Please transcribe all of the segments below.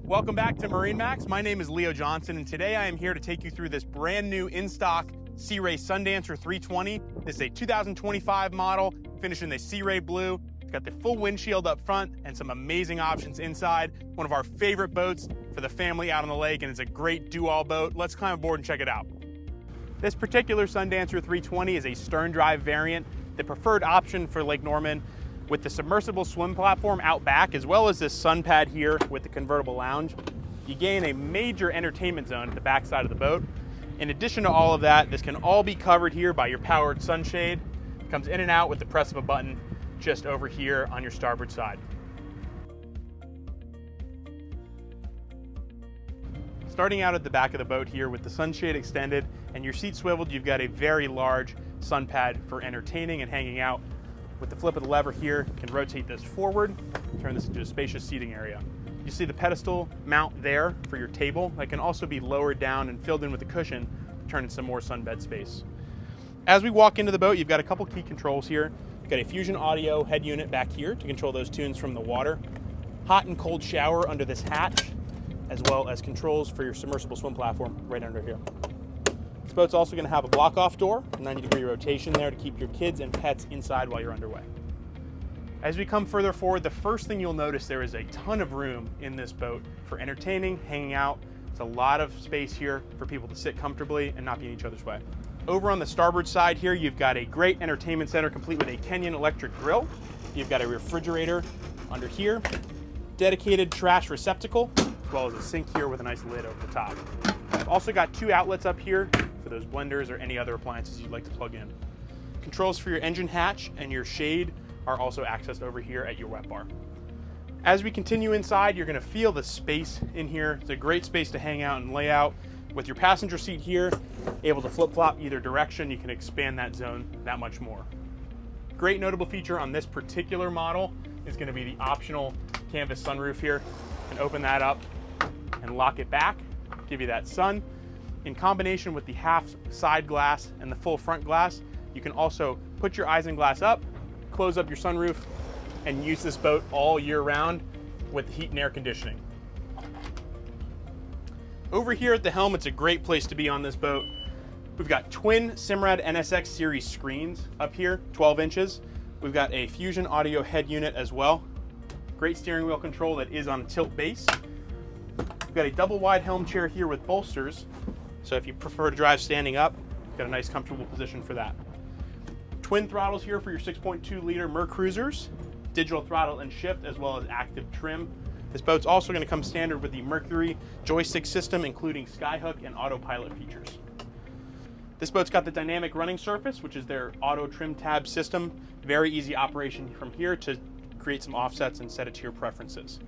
Welcome back to MarineMax. My name is Leo Johnson, and today I am here to take you through this brand new in-stock Sea Ray Sundancer 320. This is a 2025 model, finished in the Sea Ray blue. It's got the full windshield up front and some amazing options inside. One of our favorite boats for the family out on the lake, and it's a great do-all boat. Let's climb aboard and check it out. This particular Sundancer 320 is a stern drive variant, the preferred option for Lake Norman, with the submersible swim platform out back, as well as this sun pad here with the convertible lounge. You gain a major entertainment zone at the back side of the boat. In addition to all of that, this can all be covered here by your powered sunshade. It comes in and out with the press of a button just over here on your starboard side. Starting out at the back of the boat here with the sunshade extended and your seat swiveled, you've got a very large sun pad for entertaining and hanging out. With the flip of the lever here, you can rotate this forward, turn this into a spacious seating area. You see the pedestal mount there for your table. That can also be lowered down and filled in with a cushion to turn into some more sunbed space. As we walk into the boat, you've got a couple key controls here. You've got a Fusion Audio head unit back here to control those tunes from the water. Hot and cold shower under this hatch, as well as controls for your submersible swim platform right under here. This boat's also going to have a block-off door, a 90-degree rotation there to keep your kids and pets inside while you're underway. As we come further forward, the first thing you'll notice, there is a ton of room in this boat for entertaining, hanging out. It's a lot of space here for people to sit comfortably and not be in each other's way. Over on the starboard side here, you've got a great entertainment center complete with a Kenyan electric grill. You've got a refrigerator under here, dedicated trash receptacle, as well as a sink here with a nice lid over the top. I've also got two outlets up here for those blenders or any other appliances you'd like to plug in. Controls for your engine hatch and your shade are also accessed over here at your wet bar. As we continue inside, you're going to feel the space in here. It's a great space to hang out and lay out. With your passenger seat here, able to flip-flop either direction, you can expand that zone that much more. Great notable feature on this particular model is going to be the optional canvas sunroof here. You can open that up and lock it back, give you that sun. In combination with the half side glass and the full front glass, you can also put your isinglass up, close up your sunroof, and use this boat all year round with heat and air conditioning. Over here at the helm, it's a great place to be on this boat. We've got twin Simrad NSX series screens up here, 12 inches. We've got a Fusion Audio head unit as well. Great steering wheel control that is on a tilt base. We've got a double wide helm chair here with bolsters. So if you prefer to drive standing up, you've got a nice comfortable position for that. Twin throttles here for your 6.2 liter Mercruisers, digital throttle and shift, as well as active trim. This boat's also going to come standard with the Mercury joystick system, including skyhook and autopilot features. This boat's got the dynamic running surface, which is their auto trim tab system. Very easy operation from here to create some offsets and set it to your preferences.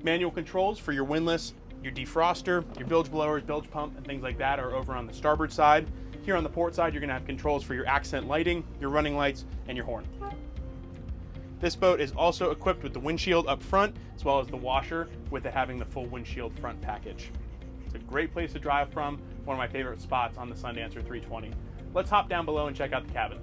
Manual controls for your windlass, your defroster, your bilge blowers, bilge pump, and things like that are over on the starboard side. Here on the port side, you're going to have controls for your accent lighting, your running lights, and your horn. This boat is also equipped with the windshield up front, as well as the washer, with it having the full windshield front package. It's a great place to drive from, one of my favorite spots on the Sundancer 320. Let's hop down below and check out the cabin.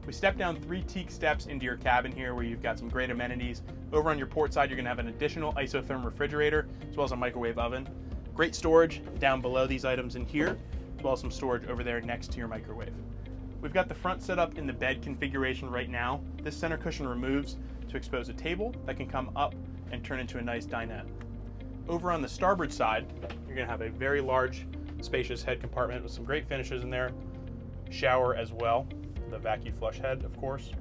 We step down 3 teak steps into your cabin here where you've got some great amenities. Over on your port side, you're going to have an additional isotherm refrigerator, as well as a microwave oven. Great storage down below these items in here, as well as some storage over there next to your microwave. We've got the front set up in the bed configuration right now. This center cushion removes to expose a table that can come up and turn into a nice dinette. Over on the starboard side, you're going to have a very large, spacious head compartment with some great finishes in there. Shower as well, the vacuum flush head, of course.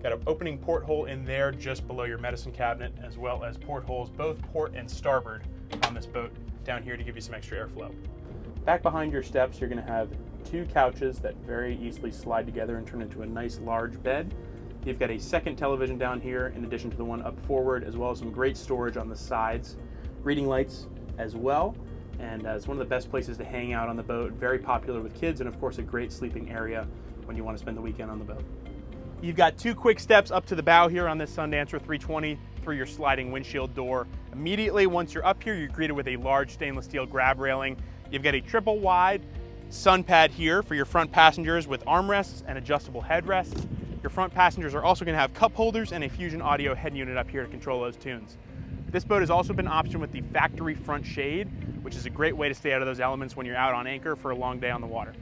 Got an opening porthole in there just below your medicine cabinet, as well as portholes both port and starboard on this boat down here to give you some extra airflow. Back behind your steps, you're going to have 2 couches that very easily slide together and turn into a nice large bed. You've got a second television down here in addition to the one up forward, as well as some great storage on the sides. Reading lights as well, and it's one of the best places to hang out on the boat. Very popular with kids, and of course a great sleeping area when you want to spend the weekend on the boat. You've got 2 quick steps up to the bow here on this Sundancer 320 through your sliding windshield door. Immediately once you're up here, you're greeted with a large stainless steel grab railing. You've got a triple wide sun pad here for your front passengers with armrests and adjustable headrests. Your front passengers are also going to have cup holders and a Fusion Audio head unit up here to control those tunes. This boat has also been optioned with the factory front shade, which is a great way to stay out of those elements when you're out on anchor for a long day on the water.